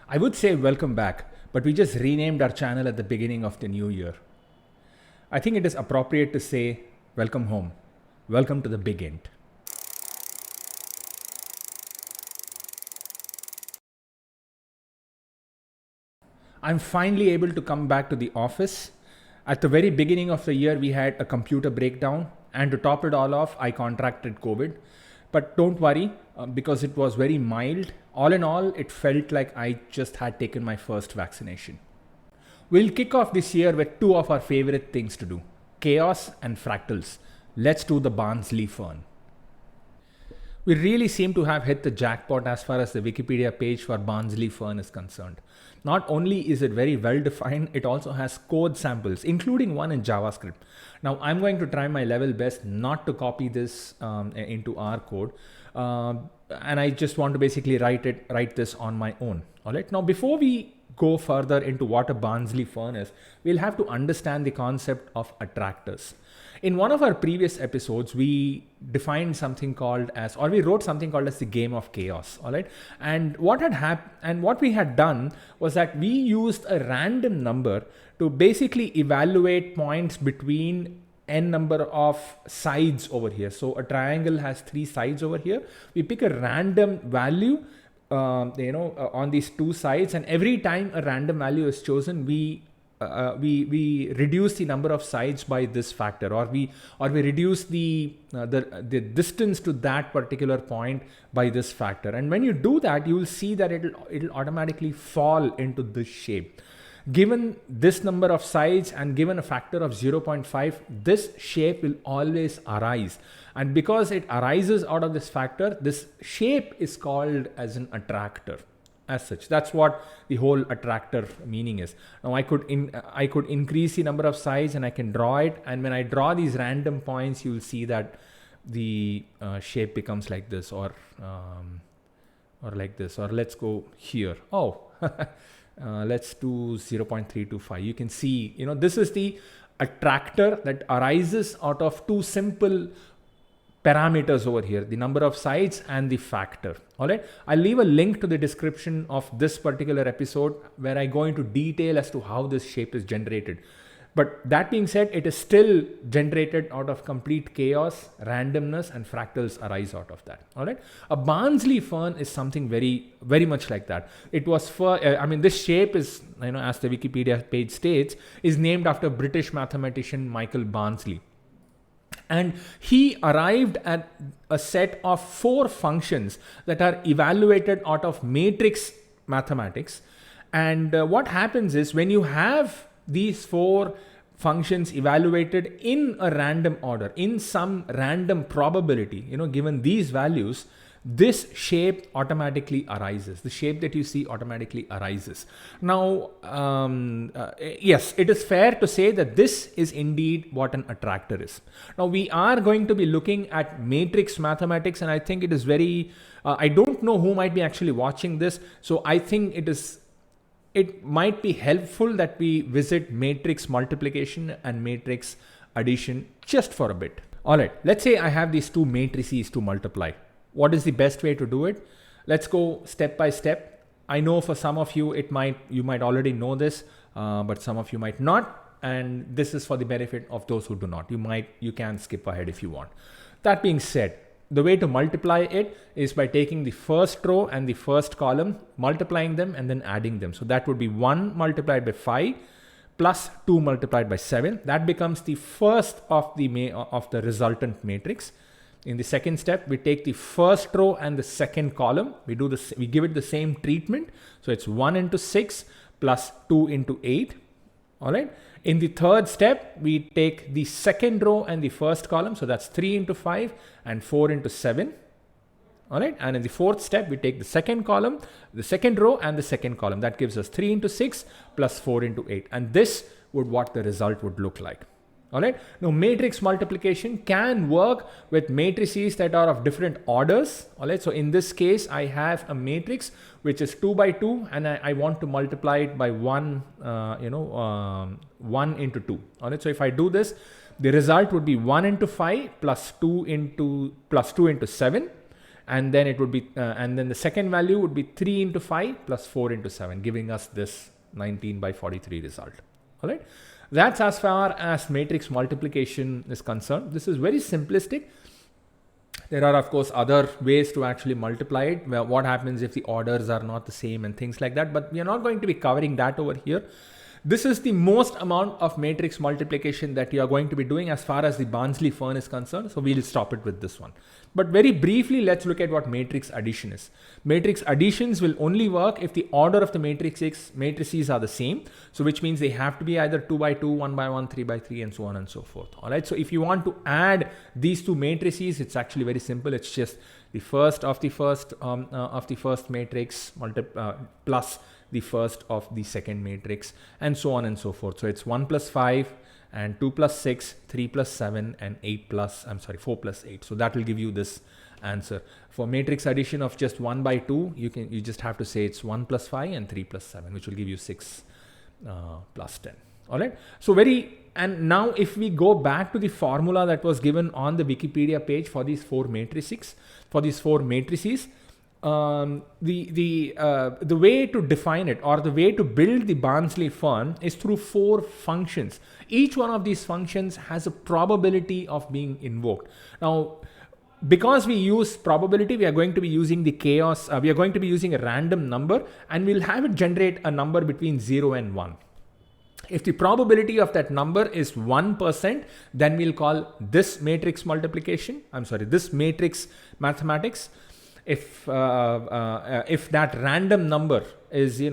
I would say welcome back, but we just renamed our channel at the beginning of the new year. I think it is appropriate to say welcome home. Welcome to the Big Int. I'm finally able to come back to the office. At the very beginning of the year, we had a computer breakdown, and to top it all off, I contracted COVID. But don't worry, because it was very mild. All in all, it felt like I just had taken my first vaccination. We'll kick off this year with two of our favorite things to do: chaos and fractals. Let's do the Barnsley Fern. We really seem to have hit the jackpot as far as the Wikipedia page for Barnsley Fern is concerned. Not only is it very well defined, it also has code samples, including one in JavaScript. Now, I'm going to try my level best not to copy this into our code. And I just want to basically write this on my own. All right. Now, before we go further into what a Barnsley Fern is, we'll have to understand the concept of attractors. In one of our previous episodes, we defined something called as, or we wrote something called as the game of chaos. All right. And what had happened and what we had done was that we used a random number to basically evaluate points between n number of sides over here. So a triangle has 3 sides over here. We pick a random value on these 2 sides, and every time a random value is chosen, we reduce the number of sides by this factor, or we reduce the distance to that particular point by this factor. And when you do that, you will see that it'll automatically fall into this shape. Given this number of sides and given a factor of 0.5, this shape will always arise. And because it arises out of this factor, this shape is called as an attractor. As such, that's what the whole attractor meaning is. Now, I could increase the number of sides and I can draw it. And when I draw these random points, you will see that the shape becomes like this, or like this, or let's go here. Oh. Let's do 0.325. You can see, this is the attractor that arises out of 2 simple parameters over here, the number of sides and the factor. All right. I'll leave a link to the description of this particular episode where I go into detail as to how this shape is generated. But that being said, it is still generated out of complete chaos, randomness, and fractals arise out of that. All right. A Barnsley Fern is something very, very much like that. It was this shape is, as the Wikipedia page states, is named after British mathematician Michael Barnsley. And he arrived at a set of 4 functions that are evaluated out of matrix mathematics. And what happens is, when you have these 4 functions evaluated in a random order, in some random probability, given these values, this shape automatically arises. The shape that you see automatically arises. Now, yes, it is fair to say that this is indeed what an attractor is. Now, we are going to be looking at matrix mathematics, and I think it is very, I don't know who might be actually watching this. So I think it might be helpful that we visit matrix multiplication and matrix addition just for a bit. All right, let's say I have these 2 matrices to multiply. What is the best way to do it? Let's go step by step. I know for some of you, you might already know this, but some of you might not. And this is for the benefit of those who do not. You can skip ahead if you want. That being said, the way to multiply it is by taking the first row and the first column, multiplying them, and then adding them. So that would be 1 multiplied by 5 plus 2 multiplied by 7. That becomes the first of the resultant matrix. In the second step, we take the first row and the second column. We give it the same treatment. So it's 1 into 6 plus 2 into 8. All right. In the third step, we take the second row and the first column. So that's 3 into 5 and 4 into 7. All right. And in the fourth step, we take the second column, the second row and the second column. That gives us 3 into 6 plus 4 into 8. And this would what the result would look like. All right. Now, matrix multiplication can work with matrices that are of different orders. All right. So in this case, I have a matrix which is 2 by 2, and I want to multiply it by 1 into 2. All right. So if I do this, the result would be 1 into 5 plus 2 into 7. and then it would be, and then the second value would be 3 into 5 plus 4 into 7, giving us this 19 by 43 result. All right. That's as far as matrix multiplication is concerned. This is very simplistic. There are, of course, other ways to actually multiply it. What happens if the orders are not the same and things like that, but we are not going to be covering that over here. This is the most amount of matrix multiplication that you are going to be doing as far as the Barnsley Fern is concerned. So we'll stop it with this one. But very briefly, let's look at what matrix addition is. Matrix additions will only work if the order of the matrices are the same. So which means they have to be either 2 by 2, 1 by 1, 3 by 3, and so on and so forth. All right. So if you want to add these two matrices, it's actually very simple. It's just the first of the first matrix plus the first of the second matrix, and so on and so forth. So it's 1 plus 5 and 2 plus 6, 3 plus 7 and 4 plus 8. So that will give you this answer. For matrix addition of just 1 by 2, you just have to say it's 1 plus 5 and 3 plus 7, which will give you 6 plus 10. All right. So and now if we go back to the formula that was given on the Wikipedia page for these four matrices, the way to define it, or the way to build the Barnsley Fern, is through 4 functions. Each one of these functions has a probability of being invoked. Now, because we use probability, we are going to be using the chaos. We are going to be using a random number, and we'll have it generate a number between 0 and 1. If the probability of that number is 1%, then we'll call this matrix this matrix mathematics. If that random number is, if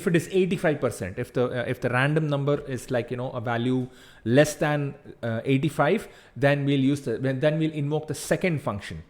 it is 85%, if the random number is like, a value less than 85, then we'll invoke the second function.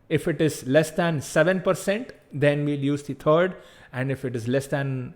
If it is less than 7%, then we'll use the third. And if it is less than,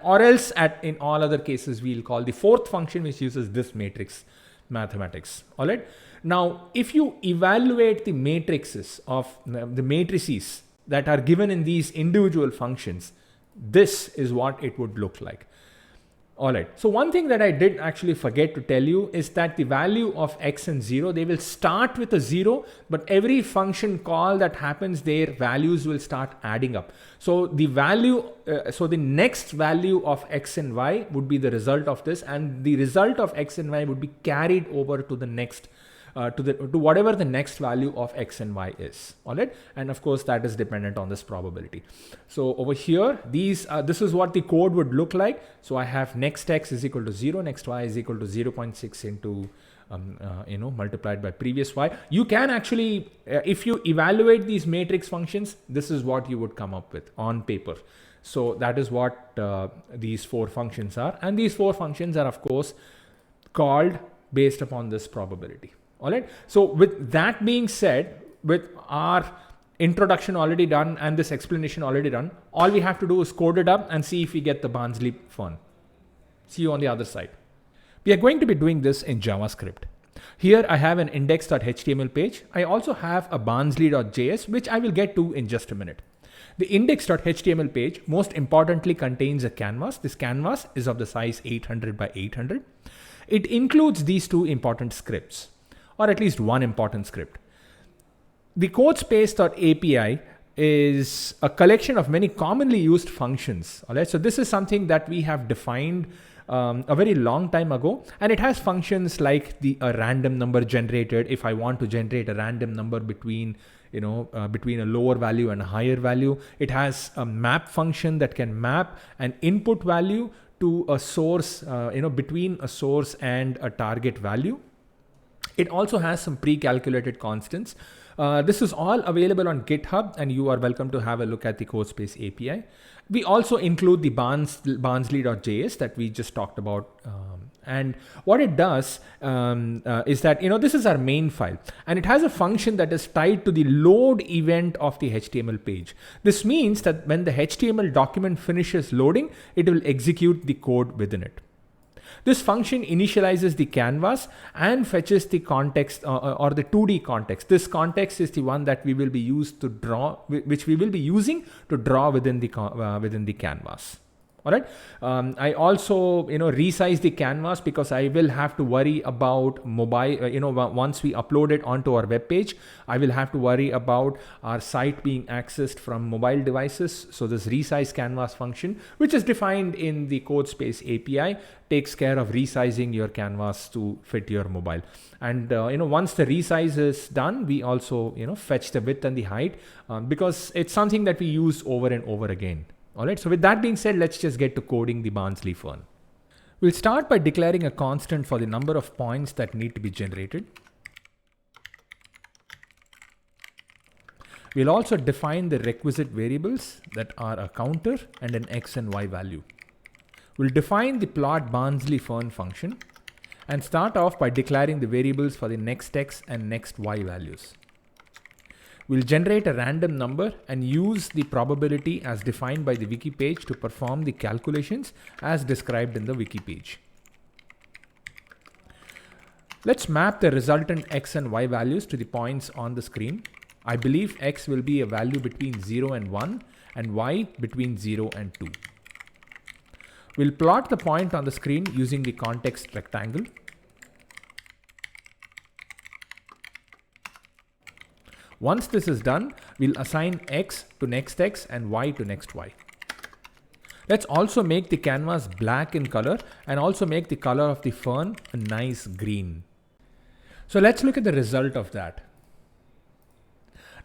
or else in all other cases, we'll call the fourth function, which uses this matrix mathematics. All right. Now, if you evaluate the matrices that are given in these individual functions, this is what it would look like. All right. So one thing that I did actually forget to tell you is that the value of x and 0, they will start with a 0, but every function call that happens, their values will start adding up. So the next value of x and y would be the result of this, and the result of x and y would be carried over to the next to whatever the next value of x and y is. All right. And of course, that is dependent on this probability. So over here, this is what the code would look like. So I have next x is equal to 0, next y is equal to 0.6 into multiplied by previous y. You can actually, if you evaluate these matrix functions, this is what you would come up with on paper. So that is what these 4 functions are. And these 4 functions are, of course, called based upon this probability. All right. So with that being said, with our introduction already done and this explanation already done, all we have to do is code it up and see if we get the Barnsley Fern. See you on the other side. We are going to be doing this in JavaScript. Here I have an index.html page. I also have a barnsley.js, which I will get to in just a minute. The index.html page most importantly contains a canvas. This canvas is of the size 800 by 800. It includes these 2 important scripts, or at least one important script. The CodeSpace.api is a collection of many commonly used functions. All right. So this is something that we have defined a very long time ago, and it has functions like a random number generated. If I want to generate a random number between a lower value and a higher value, it has a map function that can map an input value to a source, between a source and a target value. It also has some pre-calculated constants. This is all available on GitHub, and you are welcome to have a look at the CodeSpace API. We also include the Barnsley.js that we just talked about. And what it does is that, this is our main file, and it has a function that is tied to the load event of the HTML page. This means that when the HTML document finishes loading, it will execute the code within it. This function initializes the canvas and fetches the context or the 2D context. This context is the one that we will be using to draw within the canvas. All right. I also, resize the canvas because I will have to worry about mobile, once we upload it onto our web page, I will have to worry about our site being accessed from mobile devices. So this resize canvas function, which is defined in the CodeSpace API, takes care of resizing your canvas to fit your mobile. And, once the resize is done, we also, fetch the width and the height because it's something that we use over and over again. All right, so with that being said, let's just get to coding the Barnsley Fern. We'll start by declaring a constant for the number of points that need to be generated. We'll also define the requisite variables that are a counter and an x and y value. We'll define the plot Barnsley Fern function and start off by declaring the variables for the next x and next y values. We'll generate a random number and use the probability as defined by the wiki page to perform the calculations as described in the wiki page. Let's map the resultant x and y values to the points on the screen. I believe x will be a value between 0 and 1 and y between 0 and 2. We'll plot the point on the screen using the context rectangle. Once this is done, we'll assign x to next x and y to next y. Let's also make the canvas black in color and also make the color of the fern a nice green. So let's look at the result of that.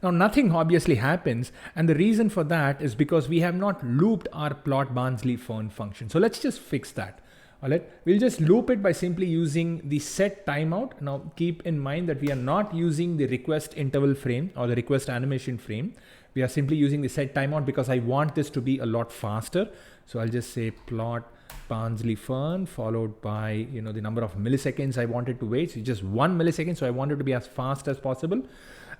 Now nothing obviously happens, and the reason for that is because we have not looped our plot Barnsley Fern function. So let's just fix that. All right, we'll just loop it by simply using the set timeout. Now keep in mind that we are not using the request interval frame or the request animation frame. We are simply using the set timeout because I want this to be a lot faster. So I'll just say plot Barnsley Fern followed by, the number of milliseconds I wanted to wait. So just 1 millisecond. So I want it to be as fast as possible.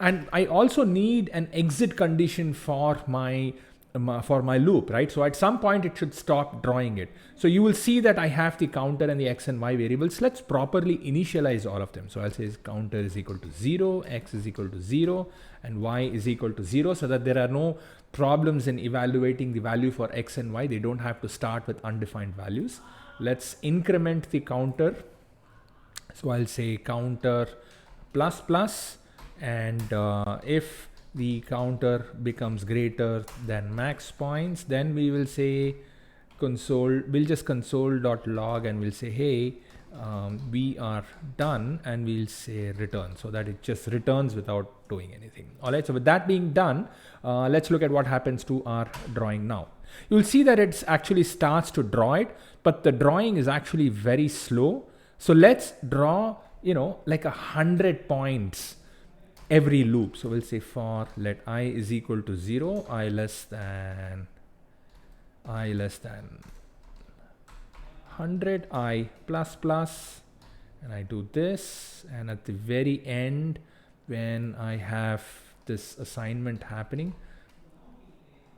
And I also need an exit condition for my loop, right? So at some point it should stop drawing it. So you will see that I have the counter and the x and y variables. Let's properly initialize all of them. So I'll say counter is equal to 0, x is equal to 0, and y is equal to 0, so that there are no problems in evaluating the value for x and y. They don't have to start with undefined values. Let's increment the counter. So I'll say counter plus plus, and if the counter becomes greater than max points, then we will say console, we'll just console.log and we'll say, hey, we are done, and we'll say return, so that it just returns without doing anything. All right, so with that being done, let's look at what happens to our drawing now. You'll see that it actually starts to draw it, but the drawing is actually very slow. So let's draw, like 100 points every loop. So we'll say for let I is equal to 0, I less than 100, I plus plus, and I do this, and at the very end, when I have this assignment happening,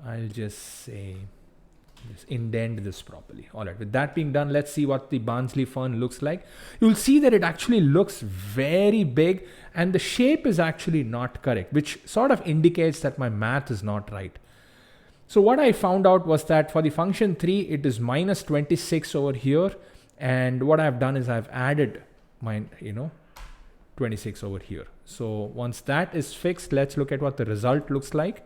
I'll just say, just indent this properly. All right, with that being done, let's see what the Barnsley Fern looks like. You'll see that it actually looks very big, and the shape is actually not correct, which sort of indicates that my math is not right. So what I found out was that for the function 3, it is minus 26 over here, and what I've done is I've added my 26 over here. So once that is fixed, let's look at what the result looks like.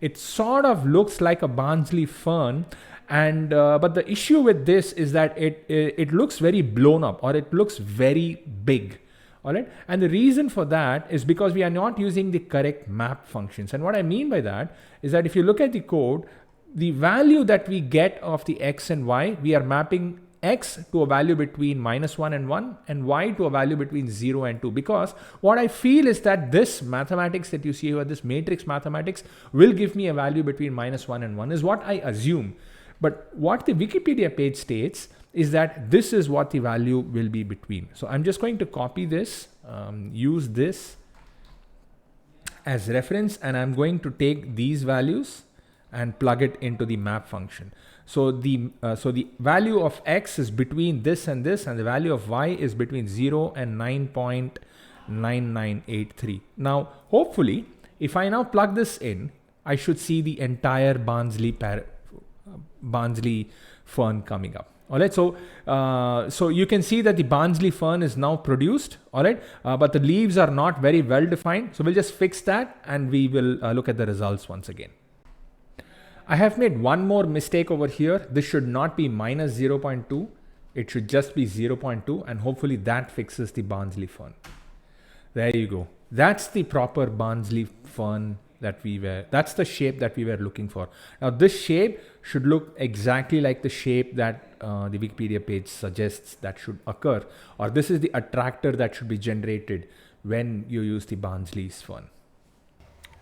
It sort of looks like a Barnsley Fern, and but the issue with this is that it looks very blown up, or it looks very big. All right, and the reason for that is because we are not using the correct map functions. And what I mean by that is that if you look at the code, the value that we get of the x and y, we are mapping x to a value between -1 and 1 and y to a value between 0 and 2, because what I feel is that this mathematics that you see here, this matrix mathematics, will give me a value between -1 and 1 is what I assume. But what the Wikipedia page states is that this is what the value will be between. So I'm just going to copy this, use this as reference, and I'm going to take these values and plug it into the map function. So the value of x is between this, and the value of y is between 0 and 9.9983. Now, hopefully, if I now plug this in, I should see the entire Barnsley Barnsley Fern coming up. All right, so you can see that the Barnsley Fern is now produced. All right, but the leaves are not very well defined. So we'll just fix that and we will look at the results once again. I have made one more mistake over here. This should not be minus 0.2. It should just be 0.2, and hopefully that fixes the Barnsley Fern. There you go. That's the proper Barnsley Fern that's the shape that we were looking for. Now this shape should look exactly like the shape that the Wikipedia page suggests that should occur, or this is the attractor that should be generated when you use the Barnsley Fern.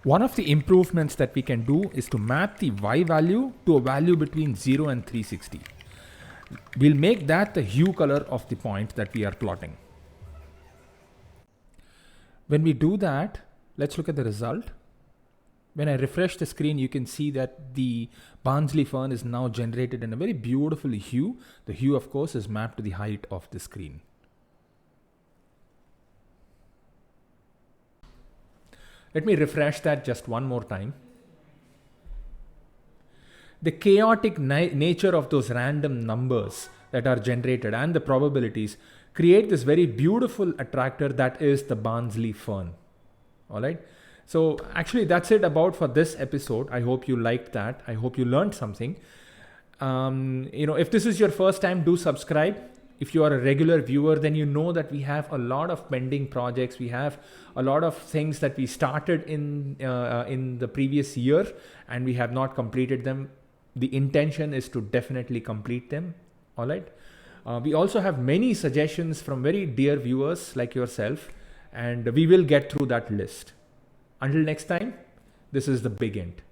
One of the improvements that we can do is to map the Y value to a value between 0 and 360. We'll make that the hue color of the point that we are plotting. When we do that, let's look at the result. When I refresh the screen, you can see that the Barnsley Fern is now generated in a very beautiful hue. The hue, of course, is mapped to the height of the screen. Let me refresh that just one more time. The chaotic nature of those random numbers that are generated and the probabilities create this very beautiful attractor that is the Barnsley Fern. All right. So actually that's it about for this episode. I hope you liked that. I hope you learned something. If this is your first time, do subscribe. If you are a regular viewer, then you know that we have a lot of pending projects. We have a lot of things that we started in the previous year and we have not completed them. The intention is to definitely complete them. All right. We also have many suggestions from very dear viewers like yourself, and we will get through that list. Until next time, this is the Big Int.